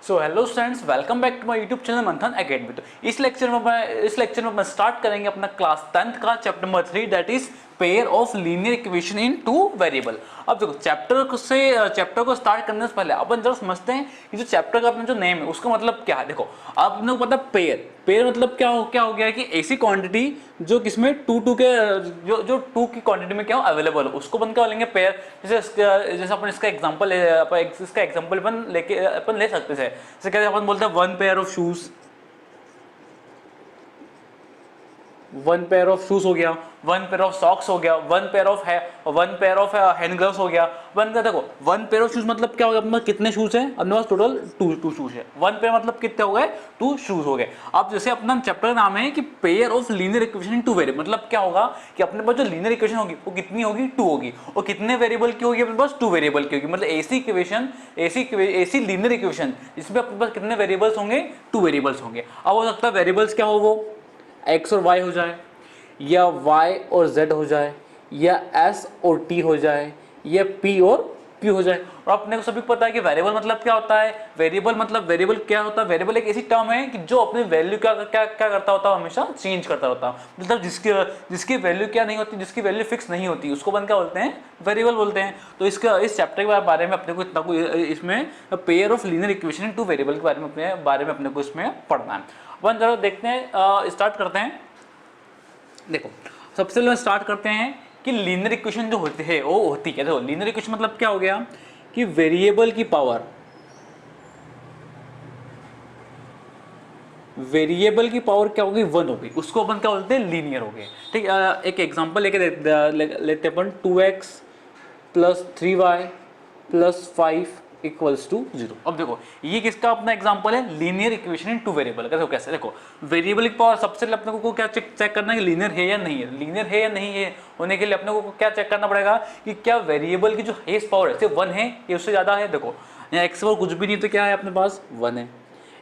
So hello students, welcome back to my YouTube channel Manthan academy. तो इस lecture में अपन start करेंगे अपना क्लास 10th का chapter number 3, that is pair of linear equation in two variable. अब देखो chapter को स्टार्ट करने से पहले अपन जरा समझते हैं कि जो चैप्टर का अपना जो नेम है उसका मतलब क्या है। देखो आपने पता पेयर मतलब क्या हो गया कि ऐसी क्वांटिटी जो किसमें टू के जो टू की क्वांटिटी में क्या हो अवेलेबल हो उसको अपन क्या बोलेंगे पेयर। जैसे अपन इसका एग्जांपल अपन ले सकते थे। जैसे कहते अपन बोलते हैं one pair of shoes, one pair of shoes हो गया, वन पेयर ऑफ सॉक्स हो गया, one pair of hand gloves हो गया। देखो वन पेयर ऑफ शूज मतलब क्या हो गया, अपने पास कितने शूज हैं, अपने पास टोटल टू शूज है। वन पेयर मतलब कितने हो गए, टू शूज हो गए। अब जैसे अपना चैप्टर का नाम है कि pair of linear equation in two variable, मतलब क्या होगा कि अपने पास जो लीनियर इक्वेशन होगी वो कितनी होगी, टू होगी। और कितने वेरिएबल की होगी, अपने पास टू वेरिएबल की होगी। मतलब ऐसी लीनियर इक्वेशन जिसमें अपने पास कितने वेरिएबल्स होंगे, टू वेरिएबल्स होंगे। अब हो सकता है वेरिएबल्स क्या हो, वो x और y हो जाए, या y और z हो जाए, या s और t हो जाए, या p और q हो जाए। और अपने को सभी को पता है कि वेरिएबल मतलब क्या होता है। वेरिएबल क्या होता है, वेरिएबल एक ऐसी टर्म है कि जो अपनी वैल्यू क्या करता होता है, हमेशा चेंज करता होता है। मतलब जिसकी वैल्यू क्या नहीं होती, जिसकी वैल्यू फिक्स नहीं होती, उसको अपन क्या बोलते हैं, वेरिएबल बोलते हैं। तो इस चैप्टर के बारे में अपने को इतना इसमें pair of linear equation in two variable के बारे में अपने को इसमें पढ़ना है। अपन जरा देखते हैं, स्टार्ट करते हैं। देखो सबसे पहले स्टार्ट करते हैं कि लीनियर इक्वेशन जो होती है वो होती है। देखो लीनियर इक्वेशन मतलब क्या हो गया कि वेरिएबल की पावर क्या होगी, वन होगी, उसको अपन क्या बोलते हैं, लीनियर हो गए। ठीक, एक एग्जांपल लेते अपन 2x plus 3y plus 5 equals to 0। अब देखो ये किसका अपना एग्जांपल है, linear equation in two variable का। देखो कैसे, देखो वेरिएबल की पावर सबसे पहले अपने को क्या चेक करना है कि लीनियर है या नहीं है। लीनियर है या नहीं है होने के लिए अपने को क्या चेक करना पड़ेगा कि क्या वेरिएबल की जो हेस पावर है सिर्फ वन है या उससे ज्यादा है। देखो यहाँ एक्स पावर कुछ भी नहीं तो क्या है अपने पास, वन है।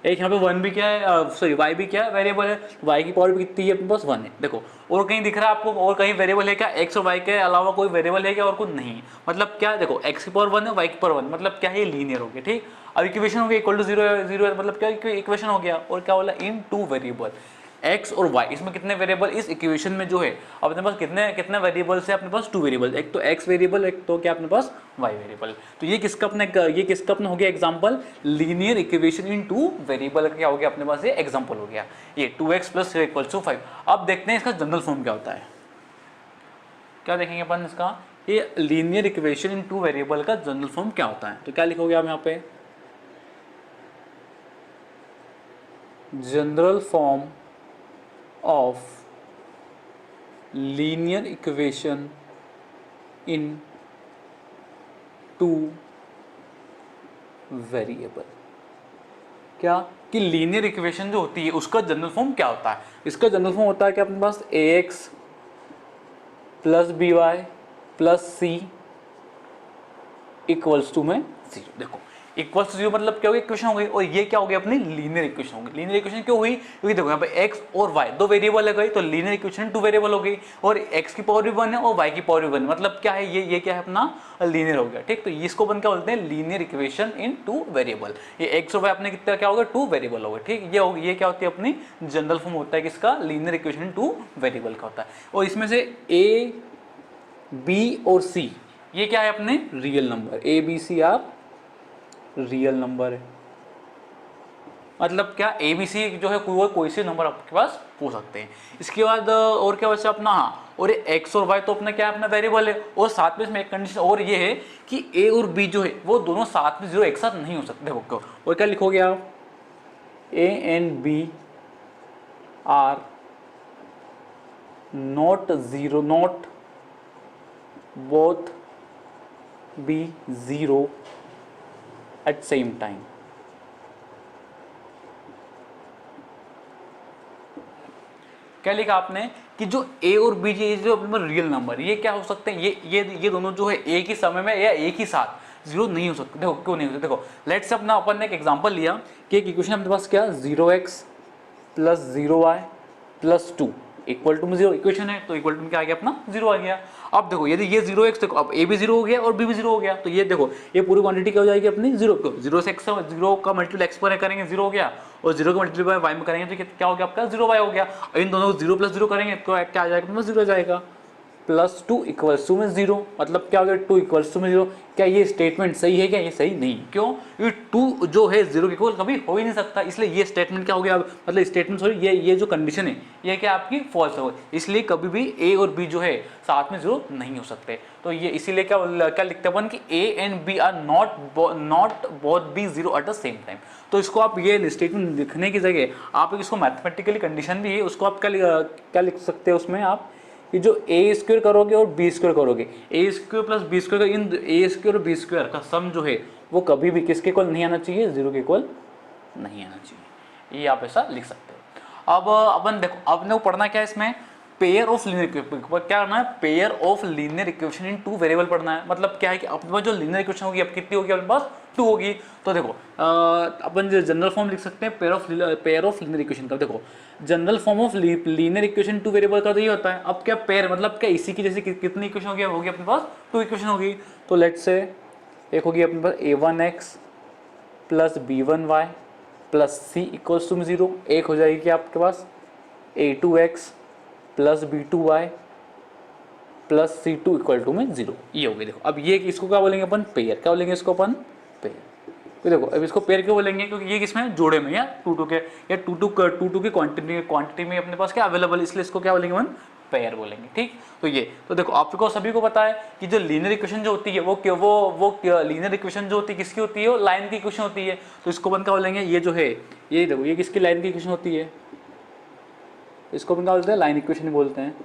एक यहाँ पे वन भी क्या है, सॉरी वाई भी क्या है, वेरिएबल है। वाई की पावर भी कितनी है अपने पास, वन है। देखो और कहीं दिख रहा है आपको, और कहीं वेरिएबल है क्या, एक्स और वाई के अलावा कोई वेरिएबल है क्या, और कुछ नहीं। मतलब क्या, देखो एक्स की पावर वन है, वाई की पावर वन, मतलब क्या है, लीनियर हो गया। ठीक, अब इक्वेशन हो गया इक्वल टू जीरो, मतलब क्या इक्वेशन हो गया। और क्या बोला, इन टू वेरिएबल एक्स और वाई, इसमें कितने वेरिएबल इस इक्वेशन में जो है अपने पास कितने वेरिएबल्स है अपने पास, टू वेरिएबल। एक तो एक्स वेरिएबल, एक तो क्या अपने पास वाई वेरिएबल। तो ये किसका अपना हो गया example, linear equation in two variable का क्या हो गया अपने पास, ये एग्जांपल हो गया ये 2x प्लस 3 इक्वल टू 5। अब देखते हैं इसका जनरल फॉर्म क्या होता है। क्या देखेंगे अपन इसका, ये linear equation in two variable का जनरल फॉर्म क्या होता है। तो क्या लिखोगे आप यहाँ पे, general form of linear equation in two variable। क्या कि लीनियर इक्वेशन जो होती है उसका जनरल फॉर्म क्या होता है। इसका जनरल फॉर्म होता है कि अपने पास ax plus B Y plus C equals to में जीरो। देखो इक्वल्स टू जीरो मतलब क्या होगी, इक्वेशन हो गई। और ये क्या हो गया, अपनी लीनियर इक्वेशन होगी। लीनियर इक्वेशन क्यों हुई, क्योंकि देखो यहाँ पे x और y दो वेरिएबल है गई, तो लीनियर इक्वेशन टू वेरिएबल हो गई। और x की पावर भी वन है और y की पावर भी वन, मतलब क्या है, ये क्या है अपना लीनियर हो गया। ठीक, तो इसको अपन क्या बोलते हैं, linear equation in two variable. ये x और y अपने कितना क्या होगा, टू वेरिएबल हो गए। ठीक, ये क्या होती है, अपनी जनरल फॉर्म होता है किसका, लीनियर इक्वेशन टू वेरिएबल का होता है। और इसमें से a b और c ये क्या है, अपने real number, a b c आप रियल नंबर है। मतलब क्या, ए बी सी जो है कोई सी नंबर आपके पास पूछ सकते हैं। इसके बाद और क्या बचा अपना, हाँ, और ये एक्स और वाई तो अपना क्या है, अपना वेरिएबल है। और साथ में इसमें एक कंडीशन और ये है कि ए और बी जो है वो दोनों साथ में जीरो एक साथ नहीं हो सकते। देखो क्यों, और क्या लिखोगे आप, A and B are not zero, not both be zero at same time. क्या लिखा आपने कि जो a और b जो रियल नंबर, ये क्या हो सकते हैं, ये दोनों जो है एक ही समय में या एक ही साथ जीरो नहीं हो सकते। देखो क्यों नहीं हो सकते, देखो लेट्स से अपना अपन ने एक एग्जांपल लिया कि एक इक्वेशन अपने पास क्या, 0x plus 0y plus 2 equal to में जीरो इक्वेशन है, तो इक्वल टू में क्या आ गया अपना जीरो आ गया। अब देखो यदि ये जीरो एक्स, देखो अब ए भी जीरो हो गया और बी भी जीरो हो गया, तो ये देखो ये पूरी क्वांटिटी क्या हो जाएगी अपनी जीरो, जीरो से एक्स, जीरो का मल्टीप्लाई एक्स पर करेंगे जीरो हो गया, और जीरो का मल्टीप्लाई वाई में करेंगे तो क्या हो गया आपका जीरो वाई हो गया। इन दोनों को जीरो प्लस जीरो करेंगे तो क्या आ जाएगा, जीरो आ जाएगा। प्लस टू इक्वल्स टू में जीरो, मतलब क्या हो गया टू इक्वल्स टू में जीरो। क्या ये स्टेटमेंट सही है क्या, ये सही नहीं, क्यों, ये टू जो है जीरो के इक्वल कभी हो ही नहीं सकता, इसलिए ये स्टेटमेंट क्या हो गया, मतलब स्टेटमेंट सॉरी ये जो कंडीशन है ये क्या आपकी फॉल्स हो, इसलिए कभी भी ए और बी जो है साथ में जीरो नहीं हो सकते। तो ये इसीलिए क्या क्या लिखते हैं अपन कि A and B are not both be zero at the same time. तो इसको आप ये स्टेटमेंट लिखने की जगह आप इसको मैथमेटिकली कंडीशन भी है उसको आप क्या लिख सकते हैं उसमें आप कि जो ए स्क्वायर करोगे और बी स्क्वायर करोगे, ए स्क्वायर प्लस बी स्क्वायर का इन ए स्क्वायर और बी स्क्वायर का सम जो है वो कभी भी किसके इक्वल नहीं आना चाहिए, जीरो के इक्वल नहीं आना चाहिए, ये आप ऐसा लिख सकते हो। अब अपन देखो अपने को पढ़ना क्या है इसमें, पेयर ऑफ लीनियर इक्वेशन, क्या करना है, pair of linear equation in two variable पढ़ना है। मतलब क्या है कि अपने पास जो लीनियर इक्वेशन होगी अब कितनी होगी, अपने पास टू होगी। तो देखो अपन जो जनरल फॉर्म लिख सकते हैं पेयर ऑफ लीनियर इक्वेशन का। देखो general form of linear equation two variable का तो ये होता है। अब क्या पेयर मतलब क्या, इसी की जैसे कितनी इक्वेशन होगी अपने पास, टू इक्वेशन होगी। तो लेट से एक होगी अपने पास a1x plus b1y plus c equals to zero, एक हो जाएगी आपके पास a2x plus b2y plus c2 equal to में जीरो, ये हो गई। देखो अब ये इसको क्या बोलेंगे अपन, पेयर, क्या बोलेंगे इसको अपन, पेयर। तो देखो अब इसको पेयर क्यों बोलेंगे, क्योंकि ये किसमें जोड़े में या टू टू के या टू टू की क्वांटिटी में अपने पास क्या अवेलेबल, इसलिए इसको क्या बोलेंगे अपन, पेयर बोलेंगे। ठीक, तो ये तो देखो आपको सभी को पता है कि जो लीनियर इक्वेशन जो होती है वो लीनियर इक्वेशन जो होती है किसकी होती है, वो लाइन की इक्वेशन होती है। तो इसको अपन क्या बोलेंगे, ये जो है ये देखो ये किसकी लाइन की इक्वेशन होती है, इसको अपन क्या बोलते हैं, लाइन इक्वेशन बोलते हैं।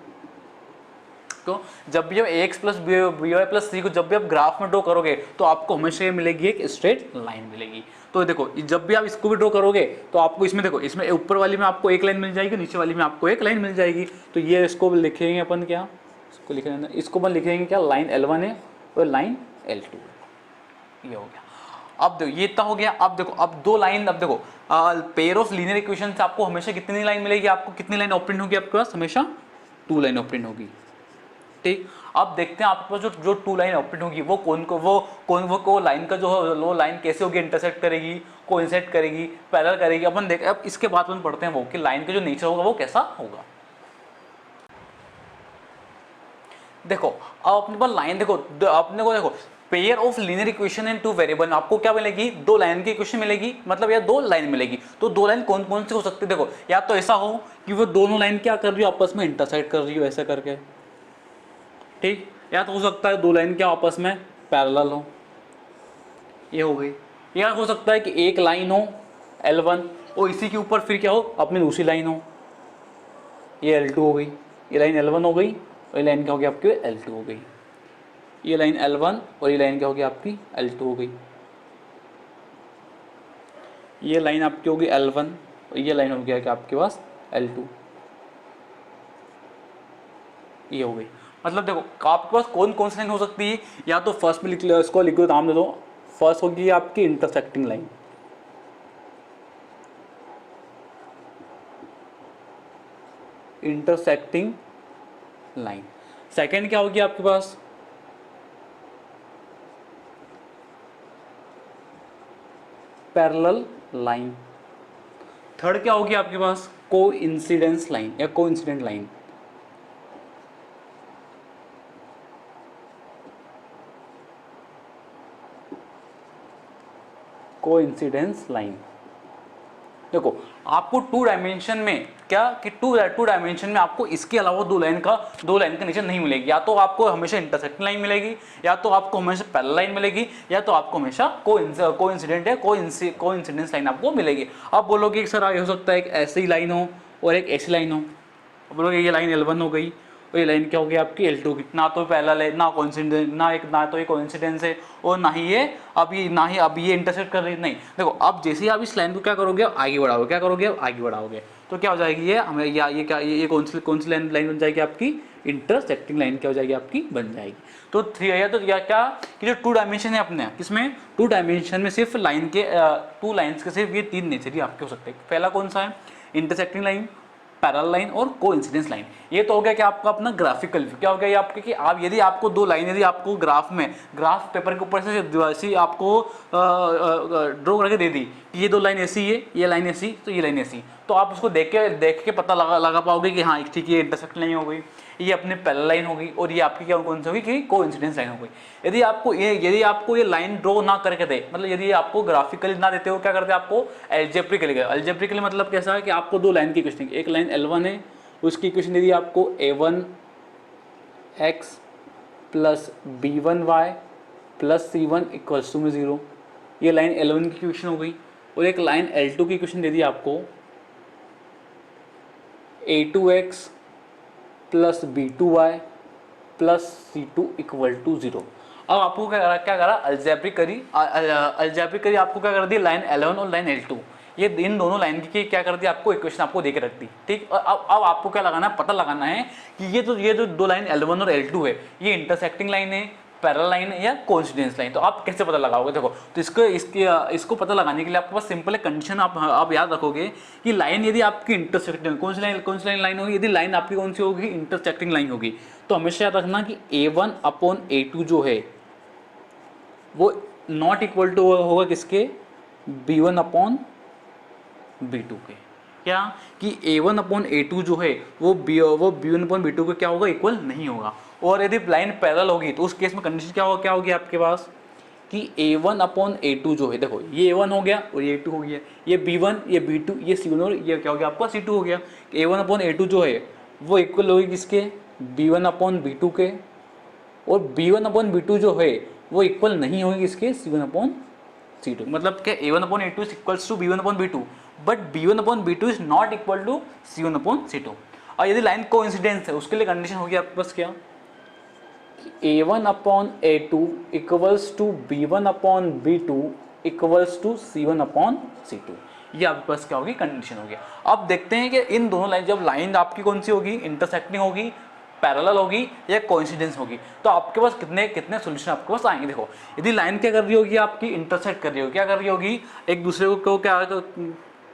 तो जब भी आप ax plus B Y plus C को जब भी आप ग्राफ में ड्रॉ करोगे तो आपको हमेशा ये मिलेगी एक स्ट्रेट लाइन मिलेगी। तो देखो जब भी आप इसको भी ड्रॉ करोगे तो आपको इसमें देखो इसमें ऊपर वाली में आपको एक लाइन मिल जाएगी, नीचे वाली में आपको एक लाइन मिल जाएगी। तो ये इसको लिखेंगे अपन क्या, इसको लिखेंगे, इसको अपन लिखेंगे क्या, लाइन L1 है और लाइन L2 है, ये हो गया। अब देखो ये इतना हो गया। अब देखो अब दो लाइन, अब देखो पेयर ऑफ लीनियर इक्वेशन से आपको हमेशा कितनी लाइन मिलेगी, आपको कितनी लाइन ओपन होगी आपके पास, हमेशा टू लाइन ओपन होगी। ठीक, अब देखते हैं आपके पास जो टू लाइन ओपन होगी वो को लाइन का जो लो लाइन कैसे होगी, इंटरसेक्ट करेगी, कोइंसाइड करेगी, पैरेलल करेगी। अपन देख अब इसके बाद अपन पढ़ते हैं वो कि लाइन का जो नेचर होगा वो कैसा होगा। देखो अब अपने पास लाइन, देखो अपने को देखो pair of linear equation in two variable, आपको क्या मिलेगी, दो लाइन की इक्वेशन मिलेगी, मतलब या दो लाइन मिलेगी। तो दो लाइन कौन कौन सी हो सकती है, देखो या तो ऐसा हो कि वो दोनों लाइन क्या कर रही हो, आपस में इंटरसेक्ट कर रही हो ऐसा करके, ठीक, या तो हो सकता है दो लाइन क्या आपस में पैरेलल हो, ये हो गई। या हो सकता है कि एक लाइन हो L1 और इसी के ऊपर फिर क्या हो अपनी दूसरी लाइन हो, ये L2 हो गई, ये लाइन L1 हो गई और ये लाइन क्या हो गई आपकी L2 हो गई, ये लाइन L1 और ये लाइन क्या होगी आपकी L2 हो गई, ये लाइन आपकी होगी L1 और ये लाइन हो गया कि आपके पास L2, ये हो गई। मतलब देखो आपके पास कौन कौन सी लाइन हो सकती है, या तो फर्स्ट में लिख लो, इसको लिख लो, नाम दे दो, फर्स्ट होगी आपकी intersecting line, intersecting line. Second क्या होगी आपके पास, पैरेलल लाइन। थर्ड क्या होगी आपके पास, कोइंसिडेंस लाइन या कोइंसिडेंट लाइन। कोइंसिडेंस लाइन, देखो आपको टू डायमेंशन में क्या कि टू डायमेंशन में आपको इसके अलावा दो लाइन का नेचर नहीं मिलेगी, या तो आपको हमेशा इंटरसेक्टिंग लाइन मिलेगी, या तो आपको हमेशा पैरेलल लाइन मिलेगी, या तो आपको हमेशा कोइंसिडेंट या कोइंसिडेंस लाइन आपको मिलेगी। आप बोलोगे कि सर आगे हो सकता है एक ऐसी लाइन हो और एक ऐसी लाइन हो, बोलोगे ये लाइन L1 हो गई और ये लाइन क्या होगी आपकी L2 की, ना तो पैरेलल है ना कोइंसिडेंस, ना तो ये कोइंसिडेंस है और ना ही ये इंटरसेक्ट कर रही है, नहीं। देखो अब जैसे ही आप इस लाइन को क्या करोगे, आगे बढ़ाओगे, क्या करोगे आगे बढ़ाओगे, तो क्या हो जाएगी ये हमें ये कौन सी लाइन बन जाएगी आपकी, इंटरसेक्टिंग लाइन क्या हो जाएगी आपकी बन जाएगी। तो थ्री है तो क्या कि जो टू डायमेंशन है अपने किसमें, टू डायमेंशन में सिर्फ लाइन के टू लाइन्स के सिर्फ ये तीन नेचर ही आपके हो सकते हैं। पहला कौन सा है, इंटरसेक्टिंग लाइन, पैरेलल लाइन और कोइंसिडेंस लाइन। ये तो हो गया कि आपका अपना ग्राफिकल व्यू। क्या हो गया ये आपके कि आप यदि आपको दो लाइन, यदि आपको ग्राफ पेपर के ऊपर से आपको ड्रॉ करके दे दी कि ये दो लाइन ऐसी है, ये लाइन ऐसी, तो ये लाइन ऐसी, तो आप उसको देख के पता लगा पाओगे कि हाँ ठीक है ये इंटरसेक्ट लाइन हो गई, ये अपने पैरेलल लाइन होगी, और ये आपकी क्या कौन सी होगी कि कोइंसिडेंस लाइन हो गई। यदि आपको ये लाइन ड्रॉ ना करके दे, मतलब यदि आपको ग्राफिकली ना देते हो, क्या करते हैं आपको एल्जेब्रिकली। एल्जेब्रिकली मतलब कैसा है कि आपको दो लाइन की इक्वेशन, एक लाइन L1 है, उसकी इक्वेशन यदि आपको A1x plus B1y plus C1 equals to में 0, ये लाइन L1 की इक्वेशन हो गई। और एक लाइन L2 की इक्वेशन दे दी आपको A2x plus B2y plus C2 equal to 0। अब आपको क्या करा अल्जेब्रिकली आपको क्या कर दी, लाइन L1 और लाइन L2, ये इन दोनों लाइन की क्या कर दी, आपको इक्वेशन आपको दे के रख दी, ठीक। अब आपको क्या लगाना है, पता लगाना है कि ये जो दो लाइन L1 और L2 है, ये इंटरसेक्टिंग लाइन है, पैरेलल लाइन है या कोइंसिडेंस लाइन। तो आप कैसे पता लगाओगे, देखो तो इसको पता लगाने के लिए आपके पास सिंपल है कंडीशन। आप याद रखोगे कि लाइन यदि आपकी इंटरसेक्टिंग, कौन सी लाइन होगी, यदि लाइन आपकी कौन सी होगी, इंटरसेक्टिंग लाइन होगी, तो हमेशा याद रखना कि A1/A2 जो है वो नॉट इक्वल टू होगा किसके, B1/B2 के। क्या कि A1/A2 जो है वो B1/B2 के क्या होगा, इक्वल नहीं होगा। और यदि लाइन पैरेलल होगी तो उस केस में कंडीशन क्या होगी आपके पास कि A1/A2 जो है, देखो ये A1 हो गया और ये A2 हो गया, ये B1, ये B2, ये C1 और ये क्या हो गया आपका C2 हो गया। A1/A2 जो है वो इक्वल होगी किसके, B1/B2 के। और B1/B2 जो है वो इक्वल नहीं होगी किसके, C1/C2। मतलब क्या A1/A2 is equals to B1/B2, but B1/B2 is not equal to C1/C2। और यदि लाइन कोइंसिडेंस है उसके लिए कंडीशन होगी आपके पास क्या, A1/A2 equals to B1/B2 equals to C1/C2। ये आपके पास क्या होगी, कंडीशन होगी। अब देखते हैं कि इन दोनों लाइन, जब लाइन आपकी कौन सी होगी, इंटरसेक्टिंग होगी, पैरेलल होगी या कोइंसिडेंस होगी, तो आपके पास कितने सॉल्यूशन आपके पास आएंगे। देखो यदि लाइन क्या कर रही होगी, आपकी इंटरसेक्ट कर रही होगी, क्या कर रही होगी, एक दूसरे को क्या कर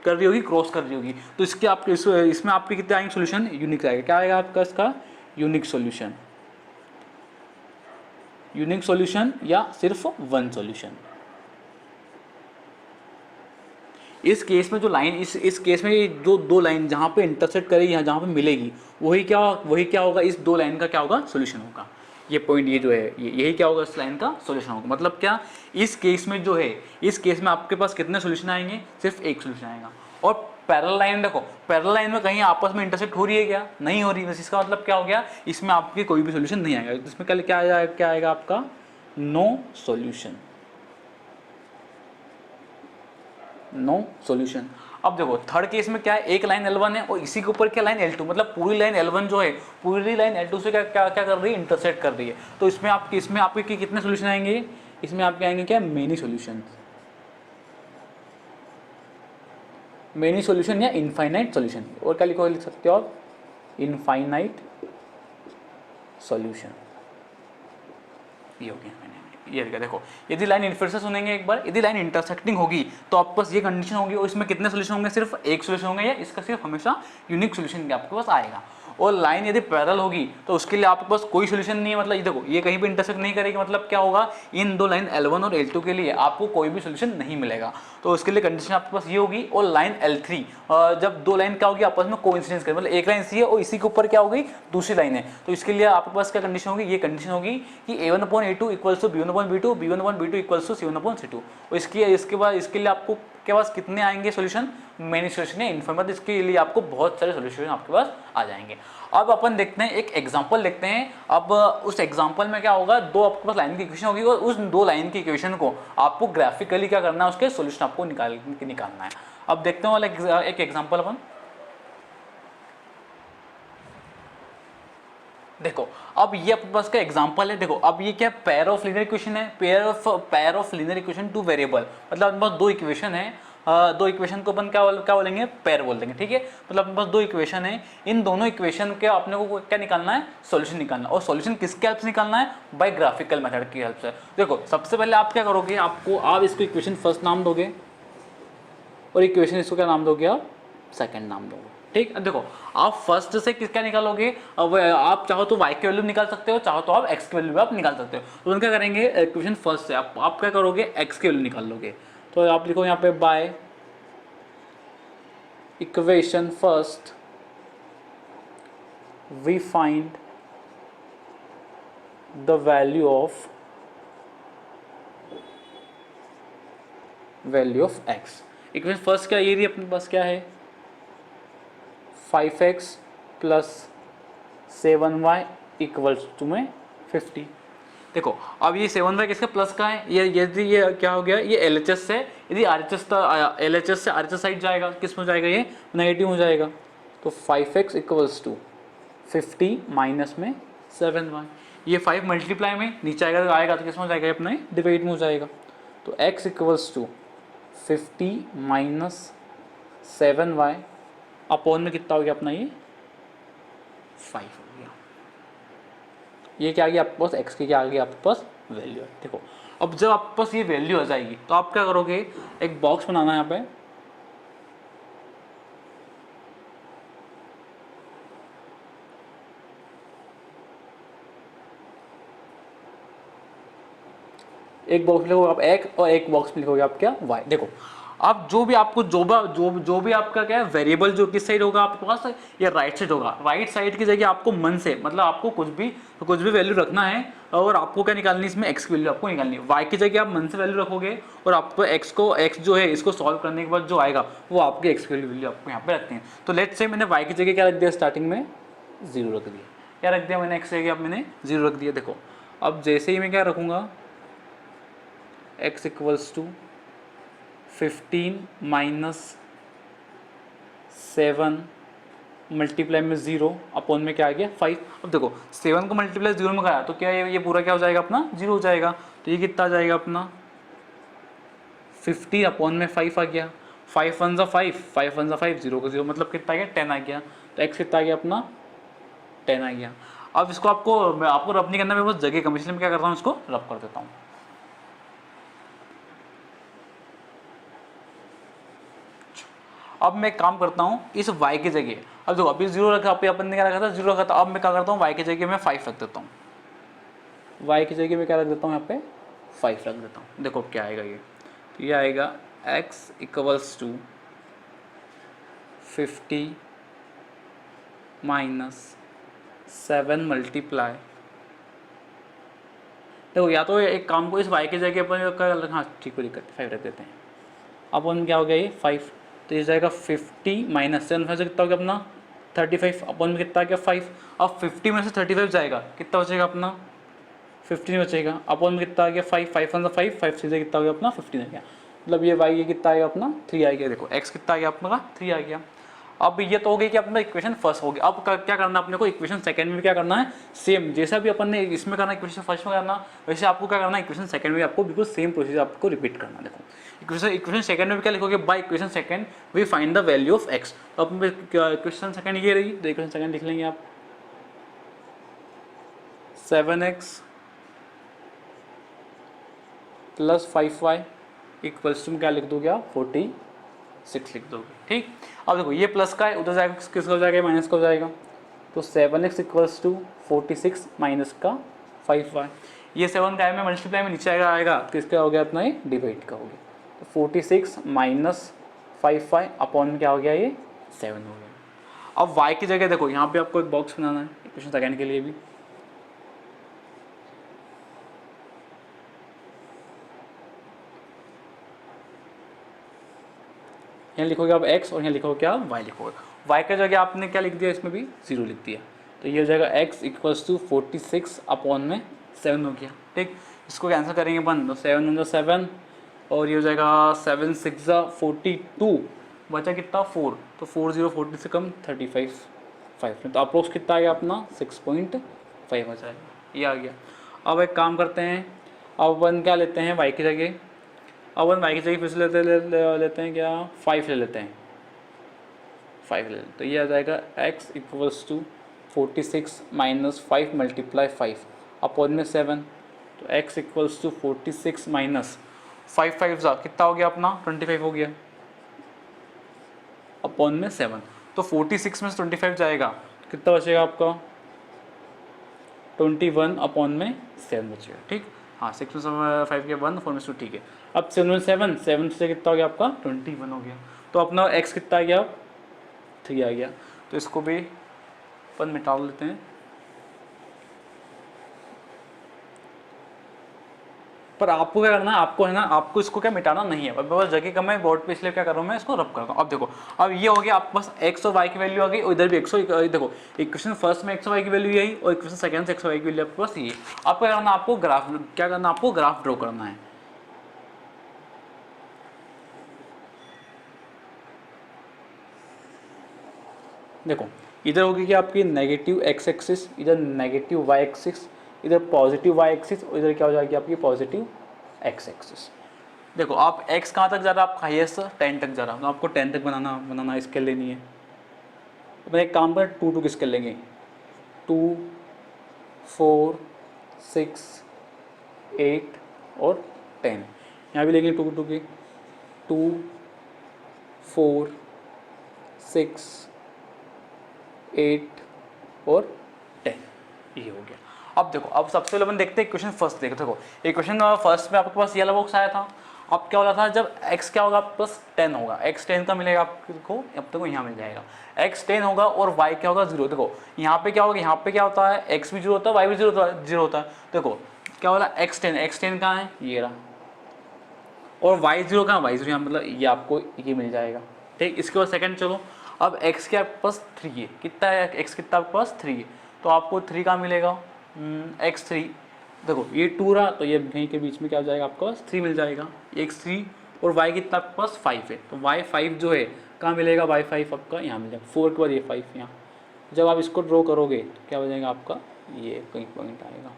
रही होगी, क्रॉस कर रही होगी, तो इसके आपके इसमें आपके कितने आएंगे सॉल्यूशन, यूनिक आएगा। क्या आएगा आपका इसका, यूनिक सॉल्यूशन या सिर्फ वन सॉल्यूशन। इस केस में जो लाइन, इस केस में ये जो दो लाइन जहाँ पे इंटरसेक्ट करेगी, यहाँ जहाँ पे मिलेगी, वही क्या होगा, इस दो लाइन का क्या होगा, सॉल्यूशन होगा। ये पॉइंट ये जो है यही क्या होगा, इस लाइन का सॉल्यूशन होगा। मतलब क्या, इस केस में जो है, इस केस में आपके पास कितने सॉल्यूशन आएंगे, सिर्फ एक सॉल्यूशन आएगा। और पैरेलल लाइन देखो, पैरेलल लाइन में कहीं आपस में इंटरसेक्ट हो रही है क्या, नहीं हो रही, बस इसका मतलब क्या हो गया, इसमें आपके कोई भी सॉल्यूशन नहीं आएगा। इसमें क्या आएगा आपका, नो सॉल्यूशन। अब देखो थर्ड केस में क्या है, एक लाइन L1 है और इसी के ऊपर क्या लाइन L2, मतलब पूरी लाइन L1 जो है पूरी लाइन L2 से क्या कर रही है, इंटरसेक्ट कर रही है। तो इसमें आपके कितने सॉल्यूशन आएंगे, इसमें आपके आएंगे क्या, मेनी सॉल्यूशन या इनफाइनाइट सॉल्यूशन। और क्या लिख सकते हो आप, इनफाइनाइट सॉल्यूशन। ये हो गया। ये देखो यदि लाइन फिर से सुनेंगे एक बार, यदि लाइन इंटरसेक्टिंग होगी तो आपके पास ये कंडीशन होगी, और इसमें कितने सॉल्यूशन होंगे, सिर्फ एक सॉल्यूशन होंगे, या इसका सिर्फ हमेशा यूनिक सॉल्यूशन आपके पास आएगा। और लाइन यदि पैरेलल होगी तो उसके लिए आपके पास कोई सॉल्यूशन नहीं है, मतलब ये देखो ये कहीं भी इंटरसेक्ट नहीं करेगी, मतलब क्या होगा, इन दो लाइन L1 और L2 के लिए आपको कोई भी सॉल्यूशन नहीं मिलेगा। तो उसके लिए कंडीशन आपके पास ये होगी। और लाइन L3 जब दो लाइन क्या होगी, आपस में कोइंसिडेंस करें, मतलब एक लाइन सी है और इसी के ऊपर क्या होगी, दूसरी लाइन है, तो इसके लिए आपके पास क्या कंडीशन होगी, ये कंडीशन होगी कि A1/A2 equals to B1/B2, B1/B2 equals to C1/C2। और इसके बाद इसके लिए आपको के पास कितने आएंगे सॉल्यूशन, मेनी सॉल्यूशन है, इनफाइनाइट। इसके लिए आपको बहुत सारे सॉल्यूशन आपके पास आ जाएंगे। अब अपन देखते हैं एक एग्जांपल देखते हैं। अब उस एग्जांपल में क्या होगा, दो आपके पास लाइन की इक्वेशन होगी और उस दो लाइन की इक्वेशन को आपको ग्राफिकली क्या करना है, उसके सॉल्यूशन आपको निकालना है। अब देखते हैं वाला एक एग्जांपल अपन देखो। अब ये अपने पास का एग्जांपल है। देखो अब ये क्या, पेयर ऑफ लीनियर इक्वेशन है, pair of linear equation two variable, मतलब अपने पास दो इक्वेशन है, दो इक्वेशन को अपन क्या बोलेंगे, पेयर बोल देंगे, ठीक है। मतलब अपने पास दो इक्वेशन है, इन दोनों इक्वेशन के अपने को क्या निकालना है, सॉल्यूशन निकालना। और सॉल्यूशन किसके हेल्प से निकालना है, बाय ग्राफिकल मेथड की हेल्प से। देखो सबसे पहले आप क्या करोगे, आप इसको इक्वेशन फर्स्ट नाम दोगे और इक्वेशन इसको क्या नाम दोगे, आप सेकंड नाम दोगे, ठीक, अब देखो आप फर्स्ट से किसका निकालोगे, अब आप चाहो तो y की वैल्यू निकाल सकते हो, चाहो तो आप x की वैल्यू भी आप निकाल सकते हो। तो उनका करेंगे इक्वेशन फर्स्ट से आप क्या करोगे, x की वैल्यू निकाल लोगे। तो आप लिखो यहाँ पे by equation first we find the value of x। Equation first क्या ये रही अपने पास, क्या है 5x plus 7y equals to में 50। देखो अब ये 7y किसका प्लस का है, ये यदि ये क्या हो गया, ये LHS से यदि RHS LHS से RHS साइड जाएगा, किस में जाएगा, ये नेगेटिव हो जाएगा। तो 5x इक्वल्स टू 50 माइनस में 7y, ये 5 मल्टीप्लाई में नीचे आएगा तो किस में जाएगा, अपने डिवाइड में हो जाएगा। तो x equals to 50 minus 7y upon में कितना हो गया अपना, ये 5 हो गया। ये क्या आ गया आपके पास, x की क्या आ गया आपके पास वैल्यू है। देखो अब जब आपके पास ये वैल्यू आ जाएगी तो आप क्या करोगे, एक बॉक्स बनाना है यहाँ पे, एक बॉक्स लिखोगे आप x और एक बॉक्स में लिखोगे आप क्या y। देखो आप जो भी आपको जो भी आपका क्या है वेरिएबल जो किस साइड होगा आपके पास, या राइट साइड होगा, राइट साइड की जगह आपको मन से मतलब आपको कुछ भी वैल्यू रखना है, और आपको क्या निकालनी, इसमें x की वैल्यू आपको निकालनी है। y की जगह आप मन से वैल्यू रखोगे और आपको x जो है इसको सॉल्व करने के बाद जो आएगा वो आपके x की वैल्यू आपको यहाँ पे रखते हैं। तो लेट्स से मैंने y की जगह क्या रख दिया, स्टार्टिंग में 0 रख दिया। क्या रख दिया मैंने, x की जगह मैंने 0 रख दिया। देखो अब जैसे ही मैं क्या रखूँगा, x equals to 15 minus 7 multiply में 0 अपॉन में क्या आ गया 5। अब देखो 7 को मल्टीप्लाई 0 में कराया तो क्या ये पूरा क्या हो जाएगा अपना 0 हो जाएगा। तो ये कितना आ जाएगा अपना 50 अपॉन में 5 आ गया। 5 1 जा 5, 5 1 जा 5, 0 को 0 मतलब कितना आ गया 10 आ गया। तो x कितना आ गया अपना 10 आ गया। अब इसको आपको रब नहीं करना, मैं बस जगह कम, इसलिए मैं क्या करता हूँ, इसको रब कर देता हूँ। अब मैं एक काम करता हूँ, इस y की जगह, अब देखो अभी 0 रखा, अपन ने क्या रखा था 0 रखा था। अब मैं क्या करता हूँ, y की जगह मैं 5 रख देता हूँ। y की जगह मैं क्या रख देता हूँ, यहाँ पे 5 रख देता हूँ। देखो क्या आएगा ये, तो ये आएगा x equals to 50 minus 7 multiply. देखो या तो एक काम को इस y की जगह अपन, हाँ ठीक है, 5 रख देते हैं। अब अपन क्या हो गया ये 5, तो ये जाएगा 50 माइनस 7 से कितना हो गया अपना 35 अपन में कितना आ गया 5। अब 50 में से 35 जाएगा, कितना बचेगा अपना 15 बचेगा। अपन में कितना आ गया 5, 5 1 5, 5 से कितना हो गया अपना 15 आ गया। मतलब ये y ये कितना आएगा अपना 3 आ गया। देखो x कितना आ गया अपना 3 आ गया। अब ये तो हो गई कि अपना इक्वेशन फर्स्ट हो गया। अब क्या करना अपने को, इक्वेशन सेकंड में भी क्या करना है, सेम जैसा भी अपन ने इसमें करना इक्वेशन फर्स्ट में करना, वैसे आपको क्या करना है इक्वेशन सेकंड में आपको बिल्कुल सेम प्रोसीजर आपको रिपीट करना। देखो इक्वेशन सेकंड में क्या लिखोगे, by equation second we find the value of x। तो अब इक्वेशन सेकंड ये रही, तो इक्वेशन सेकंड लिख लेंगे आप 7x plus 5y equals to क्या लिख दोगे आप 46 लिख दोगे। ठीक, अब देखो ये प्लस का है, उधर जाएगा किसका हो जाएगा, माइनस का हो जाएगा। तो 7x इक्वल्स टू 46 माइनस का 5y। ये 7 का में मल्टीप्लाई में नीचे आएगा किसका हो गया अपना, ये डिवाइड का हो गया। तो 46 माइनस 5y अपॉन में क्या हो गया, ये 7 हो गया। अब y की जगह देखो यहाँ पे आपको एक बॉक्स बनाना है इक्वेशन सेकंड के लिए भी। यहाँ लिखोगे आप x और यहाँ लिखोगे क्या y लिखोगे। y का जगह आपने क्या लिख दिया, इसमें भी 0 लिख दिया। तो ये हो जाएगा x इक्वल्स टू 46 अपॉन में 7 हो गया। ठीक, इसको कैंसिल करेंगे अपन, तो 7 1 7 और ये हो जाएगा 7 6 42, बचा कितना 4। तो 4 0 40 से कम 35 5 में, तो अप्रोक्स कितना आ गया अपना 6.5 आ जाएगा, ये आ गया। अब एक काम करते हैं, अब अपन क्या लेते हैं y की जगह, अब अपन y की जगह फिर से लेते हैं क्या 5 ले लेते हैं, 5 ले लेते हैं। तो ये आ जाएगा x equals to 46 minus 5 multiply 5 upon में 7। तो x इक्वल्स टू 46 माइनस 5 कितना हो गया अपना 25 हो गया अपॉन में 7। तो 46 में से 25 जाएगा, कितना बचेगा आपका 21/7 बचेगा। ठीक, हाँ 6 में से 5 के 1, 4 में से 2, ठीक है। अब 7 में 7 से कितना हो गया आपका 21 हो गया। तो अपना x कितना आ गया, 3 आ गया। तो इसको भी अपन मिटा लेते हैं, पर आपको क्या करना है, आपको है ना, आपको इसको क्या मिटाना नहीं है, बस जगह कम है बोर्ड पे, इसलिए क्या कर रहा हूँ मैं इसको रब करता हूँ। अब देखो, अब ये हो गया आपके पास x और y की वैल्यू आ गई, और इधर भी x और, देखो इक्वेशन फर्स्ट में x और y की वैल्यू यही, और इक्वेशन सेकंड से x और y की वैल्यू आपके पास ये। आपको क्या करना, आपको ग्राफ, क्या करना, आपको ग्राफ ड्रॉ करना है। देखो इधर होगी कि आपकी नेगेटिव x एक्सिस, इधर नेगेटिव y एक्सिस, इधर पॉजिटिव y एक्सिस, और इधर क्या हो जाएगी आपकी पॉजिटिव x एक्सिस। देखो आप x कहाँ तक जा रहा है, आपका हाईएस्ट 10 तक जा रहा है, तो आपको 10 तक बनाना स्केल लेनी है। तो एक काम पर 2 की स्केल लेंगे, 2, 4, 6, 8 और 10। यहाँ भी लेंगे 2 की, 2, 4, 6, 8 और 10, ये हो गया। अब देखो, अब सबसे पहले अपन देखते हैं इक्वेशन फर्स्ट। देखो इक्वेशन फर्स्ट में आपके पास ये वाला बॉक्स आया था। अब क्या हो रहा था, जब x क्या होगा प्लस 10 होगा, x 10 का मिलेगा आपको, अब तक यहाँ मिल जाएगा, x 10 होगा और y क्या होगा 0। देखो यहाँ पे क्या होगा, यहाँ पे क्या होता है, x भी 0 होता है, y भी 0 होता है। देखो क्या हो रहा है, x 10 कहाँ है, ये रहा, और y 0 कहाँ, y 0 यहाँ, मतलब ये आपको ये मिल जाएगा। ठीक, इसके बाद सेकंड चलो, अब x के आपके पास 3 है, कितना है x, कितना आपके पास 3 है, तो आपको 3 कहाँ मिलेगा, x3। देखो ये 2 रहा, तो ये यहीं के बीच में क्या हो जाएगा, आपके पास 3 मिल जाएगा, x3। और y कितना आपके पास 5 है, तो y5 जो है कहाँ मिलेगा, y5 आपका यहाँ मिल जाएगा, 4 के बाद ये 5 यहाँ। जब आप इसको ड्रॉ करोगे तो क्या हो जाएगा आपका, ये कहीं पॉइंट आएगा,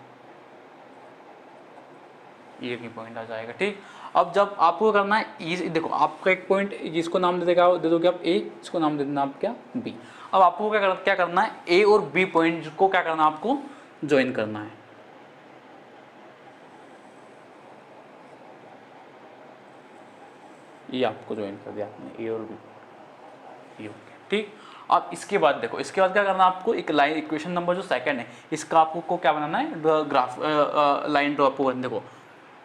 ये कहीं पॉइंट आ जाएगा। ठीक, अब जब आपको करना है ई, देखो आपका एक पॉइंट जिसको नाम दे दोगे आप ए, इसको नाम दे देना आप क्या बी। अब आपको क्या करना है, ए और बी पॉइंट को क्या करना है, आपको ज्वाइन करना है। ये आपको ज्वाइन कर दिया आपने, ए और बी, ये हो गया। ठीक, अब इसके बाद देखो, इसके बाद क्या करना है आपको, एक लाइन, इक्वेशन नंबर जो सेकंड है, इसका आपको क्या बनाना है, ग्राफ, लाइन ड्रॉ आपको करना। देखो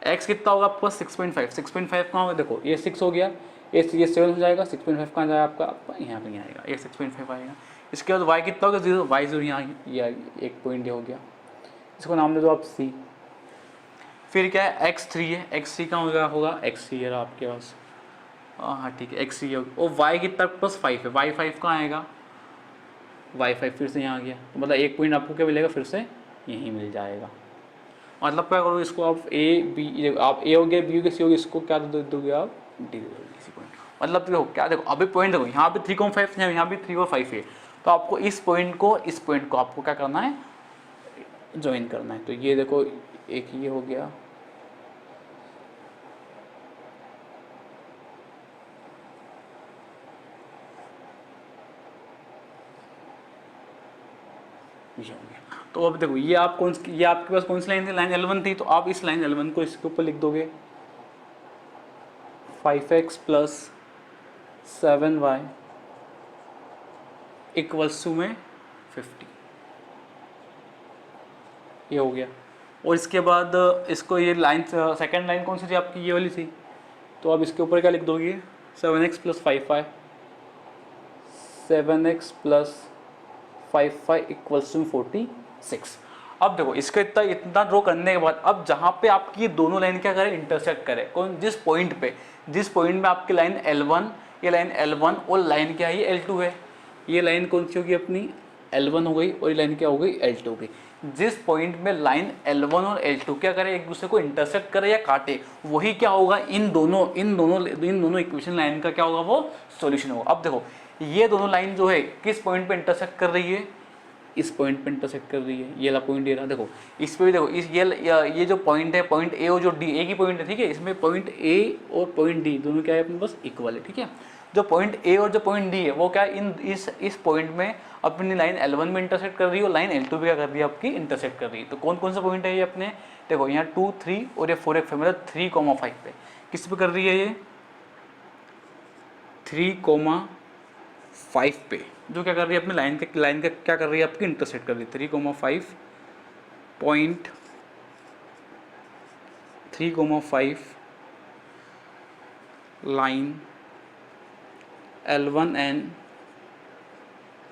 x कितना होगा आपका 6.5, 6.5 कहाँ होगा, देखो ये 6 हो गया, ये 7 हो जाएगा, 6.5 कहाँ जाएगा आपका यहाँ पे नहीं आएगा, ये 6.5 आएगा। इसके बाद y कितना होगा 0, y 0 यहाँ, ये एक पॉइंट हो गया, इसको नाम दे दो आप c। फिर क्या है, x3 है, x3 कहाँ होगा x3 है आपके पास, हाँ ठीक है x3 होगा, और y कितना प्लस 5 है, y5 कहाँ आएगा, y5 फिर से यहाँ आ गया, तो मतलब एक पॉइंट आपको क्या मिलेगा, फिर से यहीं मिल जाएगा। मतलब क्या करोगे, इसको आप ए बी, आप ए हो गया, बी हो गया, सी हो गया, इसको क्या दे दोगे आप, डी दे दोगे किसी पॉइंट। मतलब देखो क्या, देखो अभी पॉइंट देखो, यहाँ पे 3.5 है, यहाँ भी 3 और 5 है, तो आपको इस पॉइंट को आपको क्या करना है, ज्वाइन करना है। तो ये देखो एक ये हो गया, ये हो गया। तो अब देखो ये आप ये आपके पास कौन सी लाइन थी, लाइन L1 थी, तो आप इस लाइन L1 को इसके ऊपर लिख दोगे, 5x plus 7y equals to में 50, ये हो गया। और इसके बाद इसको, ये लाइन सेकंड लाइन कौन सी थी आपकी, ये वाली थी, तो अब इसके ऊपर क्या लिख दोगे, 7x plus 5y, 7x plus 5y equals to 46। अब देखो इसको इतना ड्रॉ करने के बाद, अब जहाँ पे आपकी ये दोनों लाइन क्या करे, इंटरसेक्ट करे, कौन, जिस पॉइंट में आपकी लाइन L1, ये लाइन L1 और लाइन क्या है, ये L2 है, ये लाइन कौन सी होगी अपनी L1 हो गई, और ये लाइन क्या हो गई, L2 हो गई। जिस पॉइंट में लाइन L1 और L2 क्या करे, एक दूसरे को इंटरसेक्ट करे या काटे, वही क्या होगा, इन दोनों इक्वेशन लाइन का क्या होगा, वो सॉल्यूशन होगा। अब देखो ये दोनों लाइन जो है किस पॉइंट पे इंटरसेक्ट कर रही है, इस पॉइंट पे इंटरसेक्ट कर रही है, ये वाला पॉइंट ये रहा। देखो इस पे भी देखो, इस ये जो पॉइंट है, पॉइंट ए और जो डी, एक ही पॉइंट है, ठीक है, इसमें पॉइंट ए और पॉइंट डी दोनों क्या है अपने पास इक्वल है। ठीक है, जो पॉइंट ए और जो पॉइंट डी है वो क्या है, इस पॉइंट में अपनी लाइन L1 में इंटरसेक्ट कर रही है, और लाइन L2 भी क्या कर रही है आपकी, इंटरसेक्ट कर रही है। तो कौन कौन सा पॉइंट है ये अपने, देखो यहाँ 2, 3 और ये 4 एक मतलब 3,5 पे, किस पे कर रही है ये, 3,5 5 पे जो क्या कर रही है अपनी लाइन का क्या कर रही है आपकी इंटरसेक्ट कर रही है 3,5 point 3,5 line L1 and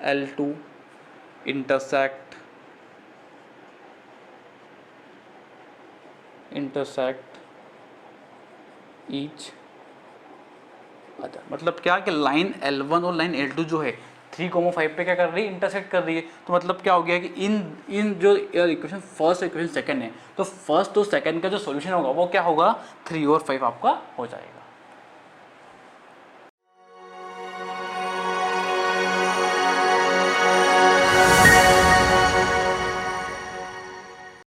L2 intersect each other. मतलब क्या कि लाइन L1 और लाइन L2 जो है 3,5 पे क्या कर रही है इंटरसेक्ट कर रही है। तो मतलब क्या हो गया कि इन जो इक्वेशन फर्स्ट इक्वेशन सेकंड है तो फर्स्ट और सेकंड का जो सॉल्यूशन होगा वो क्या होगा 3 और 5 आपका हो जाएगा।